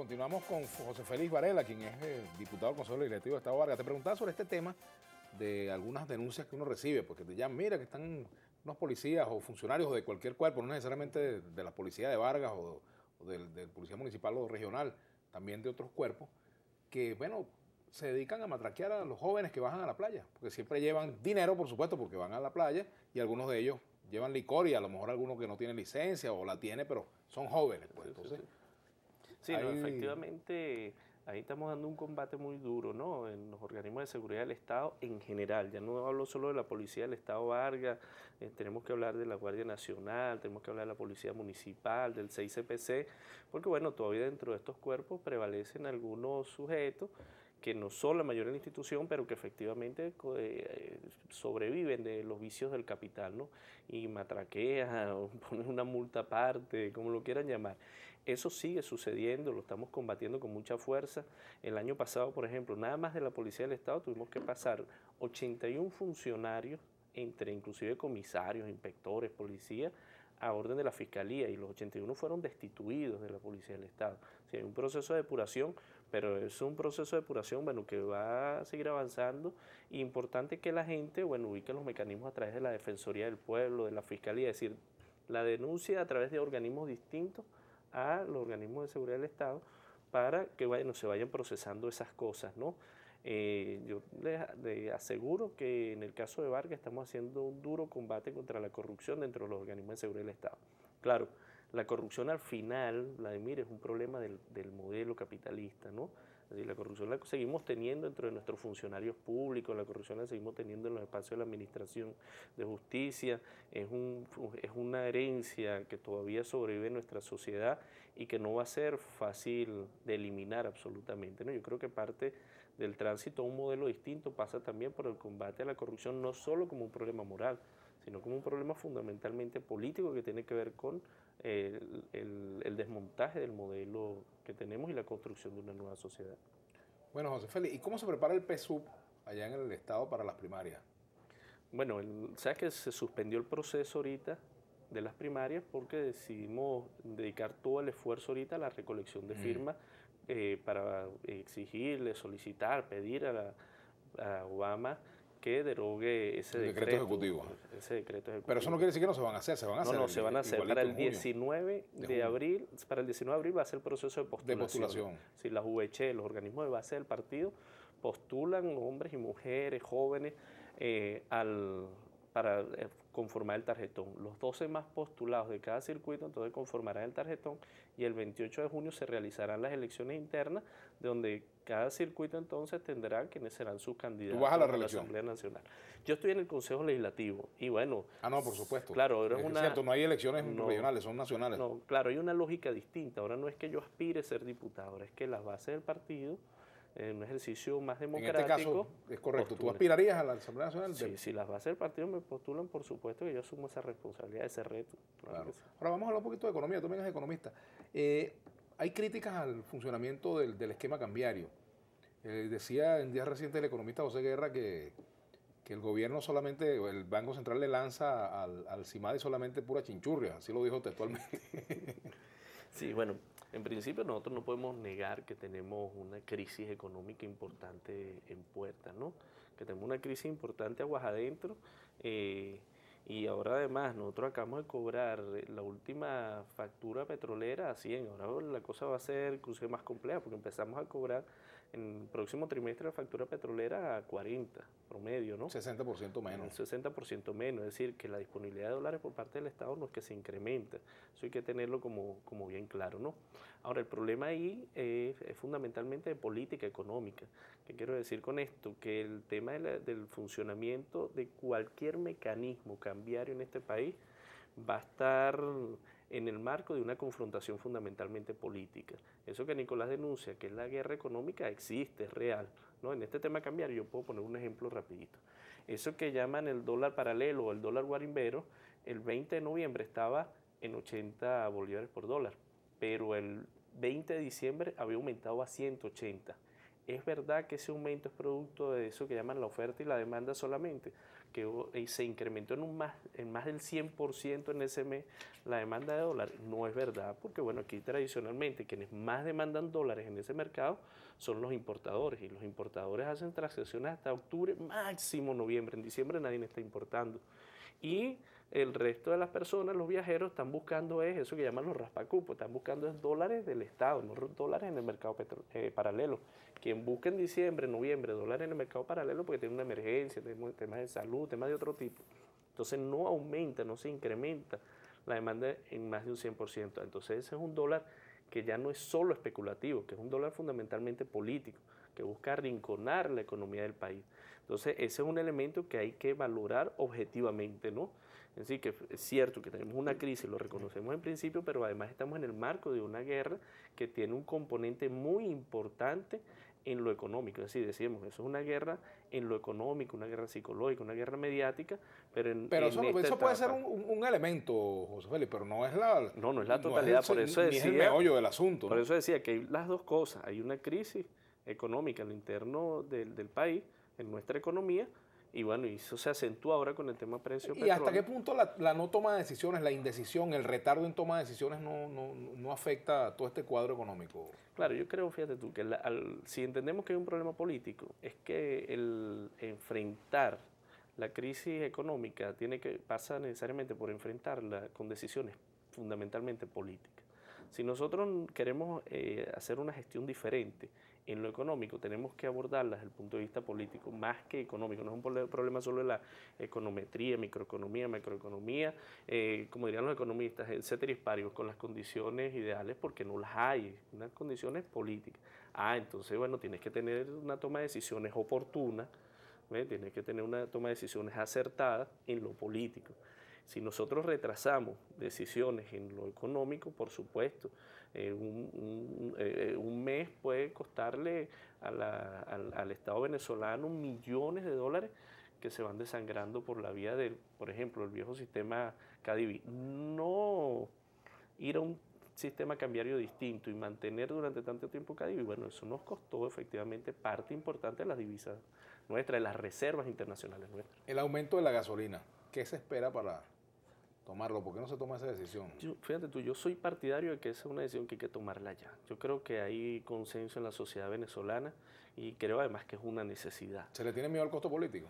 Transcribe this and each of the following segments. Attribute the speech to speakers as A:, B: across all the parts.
A: continuamos con José Félix Varela, quien es diputado del Consejo Legislativo de Estado Vargas. Te preguntaba sobre este tema de algunas denuncias que uno recibe, porque te llaman, mira que están unos policías o funcionarios de cualquier cuerpo, no necesariamente de la policía de Vargas o del policía municipal o regional, también de otros cuerpos, que bueno, se dedican a matraquear a los jóvenes que bajan a la playa, porque siempre llevan dinero, por supuesto, porque van a la playa, y algunos de ellos llevan licor y a lo mejor algunos que no tienen licencia o la tiene, pero son jóvenes, pues entonces...
B: Sí, no, efectivamente, ahí estamos dando un combate muy duro, ¿no? En los organismos de seguridad del Estado en general. Ya no hablo solo de la Policía del Estado Vargas, tenemos que hablar de la Guardia Nacional, tenemos que hablar de la Policía Municipal, del 6CPC, porque bueno, todavía dentro de estos cuerpos prevalecen algunos sujetos que no son la mayoría de la institución, pero que efectivamente sobreviven de los vicios del capital, ¿no? Y matraquean, o ponen una multa aparte, como lo quieran llamar. Eso sigue sucediendo, lo estamos combatiendo con mucha fuerza. El año pasado, por ejemplo, nada más de la Policía del Estado tuvimos que pasar 81 funcionarios, entre inclusive comisarios, inspectores, policías, a orden de la Fiscalía, y los 81 fueron destituidos de la Policía del Estado. O sea, hay un proceso de depuración, pero es un proceso de depuración, bueno, que va a seguir avanzando. Y importante que la gente, bueno, ubique los mecanismos a través de la Defensoría del Pueblo, de la Fiscalía, es decir, la denuncia a través de organismos distintos a los organismos de seguridad del Estado, para que bueno, se vayan procesando esas cosas, ¿no? Yo les aseguro que en el caso de Vargas estamos haciendo un duro combate contra la corrupción dentro de los organismos de seguridad del Estado. Claro, la corrupción al final, Vladimir, es un problema del modelo capitalista, ¿no? Es decir, la corrupción la seguimos teniendo dentro de nuestros funcionarios públicos, la corrupción la seguimos teniendo en los espacios de la administración de justicia, es una herencia que todavía sobrevive en nuestra sociedad y que no va a ser fácil de eliminar absolutamente, ¿no? Yo creo que parte del tránsito a un modelo distinto pasa también por el combate a la corrupción, no solo como un problema moral, sino como un problema fundamentalmente político que tiene que ver con el desmontaje del modelo que tenemos y la construcción de una nueva sociedad.
A: Bueno, José Félix, ¿y cómo se prepara el PSUV allá en el Estado para las primarias?
B: Bueno, sabes que se suspendió el proceso ahorita de las primarias porque decidimos dedicar todo el esfuerzo ahorita a la recolección de firmas para exigirle, solicitar, pedir a Obama que derogue ese decreto
A: ejecutivo.
B: Ese decreto ejecutivo.
A: Pero eso no quiere decir que no se van a hacer, se van a hacer.
B: No, se van a hacer. Para el 19 de abril, para el 19 de abril va a ser el proceso de postulación. Si las VH, los organismos de base del partido, postulan hombres y mujeres, jóvenes, para conformar el tarjetón. Los 12 más postulados de cada circuito entonces conformarán el tarjetón, y el 28 de junio se realizarán las elecciones internas, de donde cada circuito entonces tendrá quienes serán sus candidatos.
A: ¿Tú vas a la reelección?
B: Asamblea Nacional. Yo estoy en el Consejo Legislativo y bueno...
A: no, por supuesto.
B: Claro, ahora
A: es cierto, no hay elecciones regionales, son nacionales.
B: No, claro, hay una lógica distinta. Ahora no es que yo aspire a ser diputado, ahora es que las bases del partido, en un ejercicio más democrático...
A: En este caso, es correcto. ¿Tú aspirarías a la Asamblea Nacional?
B: Sí, si las bases del partido me postulan, por supuesto que yo asumo esa responsabilidad, ese reto.
A: Claro. Ahora vamos a hablar un poquito de economía, tú también eres economista. Hay críticas al funcionamiento del esquema cambiario. Decía en días recientes el economista José Guerra que el gobierno solamente, el Banco Central le lanza al CIMADI solamente pura chinchurria, así lo dijo textualmente.
B: Sí, bueno, en principio nosotros no podemos negar que tenemos una crisis económica importante en puerta, ¿no? Que tenemos una crisis importante aguas adentro, y ahora además nosotros acabamos de cobrar la última factura petrolera a 100, ahora la cosa va a ser inclusive más compleja porque empezamos a cobrar en el próximo trimestre la factura petrolera a 40 promedio, ¿no?
A: 60% menos.
B: 60% menos, es decir, que la disponibilidad de dólares por parte del Estado no es que se incrementa, eso hay que tenerlo como bien claro, ¿no? Ahora, el problema ahí es fundamentalmente de política económica. ¿Qué quiero decir con esto? Que el tema del funcionamiento de cualquier mecanismo cambiario en este país va a estar en el marco de una confrontación fundamentalmente política. Eso que Nicolás denuncia, que es la guerra económica, existe, es real, ¿no? En este tema cambiario yo puedo poner un ejemplo rapidito. Eso que llaman el dólar paralelo o el dólar guarimbero, el 20 de noviembre estaba en 80 bolívares por dólar, pero el 20 de diciembre había aumentado a 180. Es verdad que ese aumento es producto de eso que llaman la oferta y la demanda solamente, que se incrementó en más del 100% en ese mes la demanda de dólares. No es verdad, porque bueno, aquí tradicionalmente quienes más demandan dólares en ese mercado son los importadores, y los importadores hacen transacciones hasta octubre, máximo noviembre. En diciembre nadie está importando. Y el resto de las personas, los viajeros, están buscando eso que llaman los raspacupos, están buscando dólares del Estado, no dólares en el mercado paralelo. Quien busca en diciembre, noviembre, dólares en el mercado paralelo porque tiene una emergencia, temas de salud, temas de otro tipo. Entonces no aumenta, no se incrementa la demanda en más de un 100%. Entonces ese es un dólar que ya no es solo especulativo, que es un dólar fundamentalmente político, que busca arrinconar la economía del país. Entonces ese es un elemento que hay que valorar objetivamente, ¿no? Es decir, que es cierto que tenemos una crisis, lo reconocemos en principio, pero además estamos en el marco de una guerra que tiene un componente muy importante en lo económico. Es decir, decíamos, eso es una guerra en lo económico, una guerra psicológica, una guerra mediática, pero
A: eso puede ser un elemento, José Félix, pero no es la...
B: No es la totalidad, por eso decía...
A: Ni es el meollo del asunto.
B: Por eso decía que hay las dos cosas. Hay una crisis económica en lo interno del país, en nuestra economía, y bueno, y eso se acentúa ahora con el tema precio
A: petróleo. ¿Y hasta qué punto la no toma de decisiones, la indecisión, el retardo en toma de decisiones no afecta a todo este cuadro económico?
B: Claro, yo creo, fíjate tú, que si entendemos que hay un problema político, es que el enfrentar la crisis económica pasa necesariamente por enfrentarla con decisiones fundamentalmente políticas. Si nosotros queremos hacer una gestión diferente en lo económico, tenemos que abordarla desde el punto de vista político, más que económico. No es un problema solo de la econometría, microeconomía, macroeconomía, como dirían los economistas, el ceteris paribus, con las condiciones ideales, porque no las hay, unas condiciones políticas. Entonces, bueno, tienes que tener una toma de decisiones oportuna, tienes que tener una toma de decisiones acertada en lo político. Si nosotros retrasamos decisiones en lo económico, por supuesto, un mes puede costarle al Estado venezolano millones de dólares que se van desangrando por la vía del, por ejemplo, el viejo sistema Cadivi. No ir a un sistema cambiario distinto y mantener durante tanto tiempo Cadivi, bueno, eso nos costó efectivamente parte importante de las divisas nuestras, de las reservas internacionales nuestras.
A: El aumento de la gasolina, ¿qué se espera para tomarlo? ¿Por qué no se toma esa decisión?
B: Fíjate tú, yo soy partidario de que esa es una decisión que hay que tomarla ya. Yo creo que hay consenso en la sociedad venezolana y creo además que es una necesidad.
A: ¿Se le tiene miedo al costo político?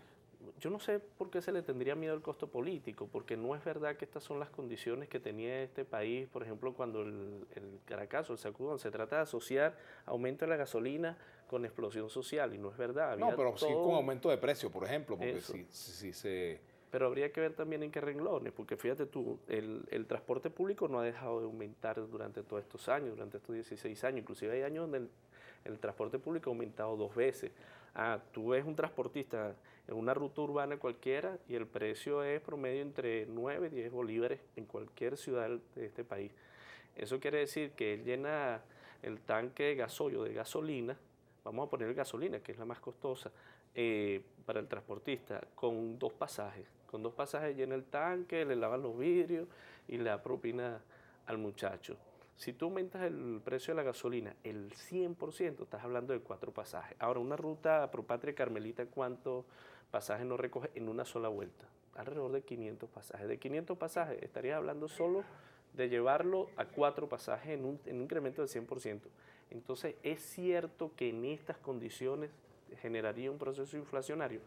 B: Yo no sé por qué se le tendría miedo al costo político, porque no es verdad que estas son las condiciones que tenía este país, por ejemplo, cuando el Caracazo, el sacudón, se trata de asociar aumento de la gasolina con explosión social, y no es verdad.
A: No, pero sí con aumento de precio, por ejemplo, porque si se...
B: Pero habría que ver también en qué renglones, porque fíjate tú, el transporte público no ha dejado de aumentar durante todos estos años, durante estos 16 años, inclusive hay años donde el transporte público ha aumentado 2 veces. Tú ves un transportista en una ruta urbana cualquiera y el precio es promedio entre 9 y 10 bolívares en cualquier ciudad de este país. Eso quiere decir que él llena el tanque de gasoil o de gasolina, vamos a poner gasolina, que es la más costosa, para el transportista, con 2 pasajes. Con 2 pasajes llena el tanque, le lavan los vidrios y le da propina al muchacho. Si tú aumentas el precio de la gasolina el 100%, estás hablando de 4 pasajes. Ahora, una ruta Pro Patria Carmelita, ¿cuántos pasajes no recoge en una sola vuelta? Alrededor de 500 pasajes. De 500 pasajes estarías hablando solo de llevarlo a 4 pasajes en un incremento del 100%. Entonces, ¿es cierto que en estas condiciones generaría un proceso inflacionario?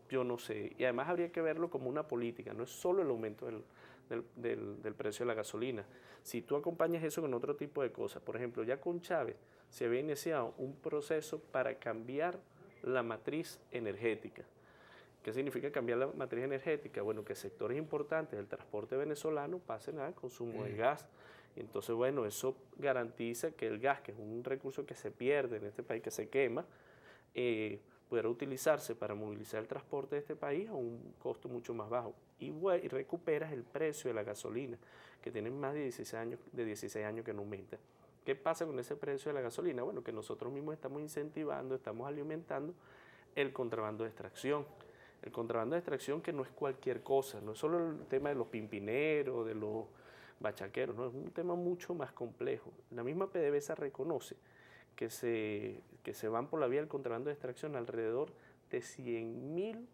B: Yo no sé. Y además habría que verlo como una política, no es solo el aumento del precio de la gasolina. Si tú acompañas eso con otro tipo de cosas, por ejemplo, ya con Chávez se había iniciado un proceso para cambiar la matriz energética. ¿Qué significa cambiar la matriz energética? Bueno, que sectores importantes del transporte venezolano pasen al consumo de gas. Y entonces, bueno, eso garantiza que el gas, que es un recurso que se pierde en este país, que se quema, pudiera utilizarse para movilizar el transporte de este país a un costo mucho más bajo. Y recuperas el precio de la gasolina, que tiene más de 16 años que no aumenta. ¿Qué pasa con ese precio de la gasolina? Bueno, que nosotros mismos estamos incentivando, estamos alimentando el contrabando de extracción. El contrabando de extracción, que no es cualquier cosa, no es solo el tema de los pimpineros, de los bachaqueros, no, es un tema mucho más complejo. La misma PDVSA reconoce que se van por la vía del contrabando de extracción, alrededor de 100.000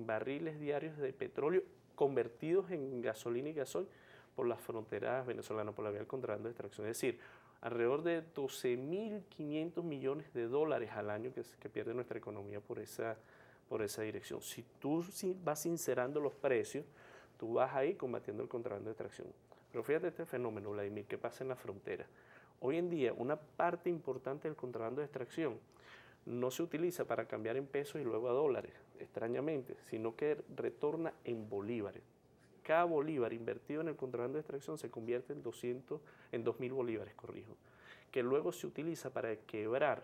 B: barriles diarios de petróleo convertidos en gasolina y gasoil por las fronteras venezolanas, por la vía del contrabando de extracción. Es decir, alrededor de 12.500 millones de dólares al año que pierde nuestra economía por esa dirección. Si tú vas sincerando los precios, tú vas ahí combatiendo el contrabando de extracción. Pero fíjate este fenómeno, Vladimir, ¿qué pasa en la frontera? Hoy en día, una parte importante del contrabando de extracción no se utiliza para cambiar en pesos y luego a dólares, extrañamente, sino que retorna en bolívares. Cada bolívar invertido en el contrabando de extracción se convierte en 2.000 bolívares, corrijo, que luego se utiliza para quebrar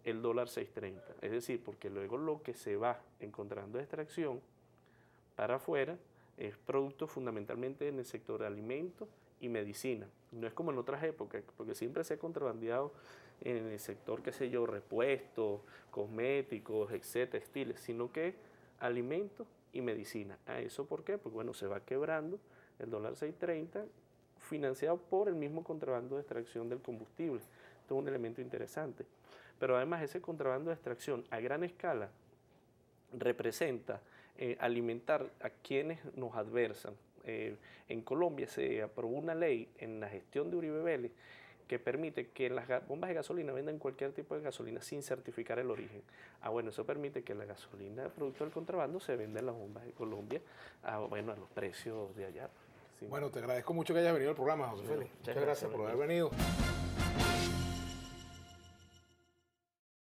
B: el dólar 6.30. Es decir, porque luego lo que se va en contrabando de extracción para afuera es producto fundamentalmente en el sector de alimentos y medicina. No es como en otras épocas, porque siempre se ha contrabandeado en el sector, qué sé yo, repuestos, cosméticos, etcétera, textiles, sino que alimentos y medicina. ¿Eso por qué? Porque bueno, se va quebrando el dólar 6.30 financiado por el mismo contrabando de extracción del combustible. Esto es un elemento interesante. Pero además ese contrabando de extracción a gran escala representa alimentar a quienes nos adversan. En Colombia se aprobó una ley en la gestión de Uribe Vélez que permite que las bombas de gasolina vendan cualquier tipo de gasolina sin certificar el origen. Bueno, eso permite que la gasolina producto del contrabando se venda en las bombas de Colombia a los precios de allá.
A: Sí. Bueno, te agradezco mucho que hayas venido al programa, José Félix. Muchas gracias por haber venido.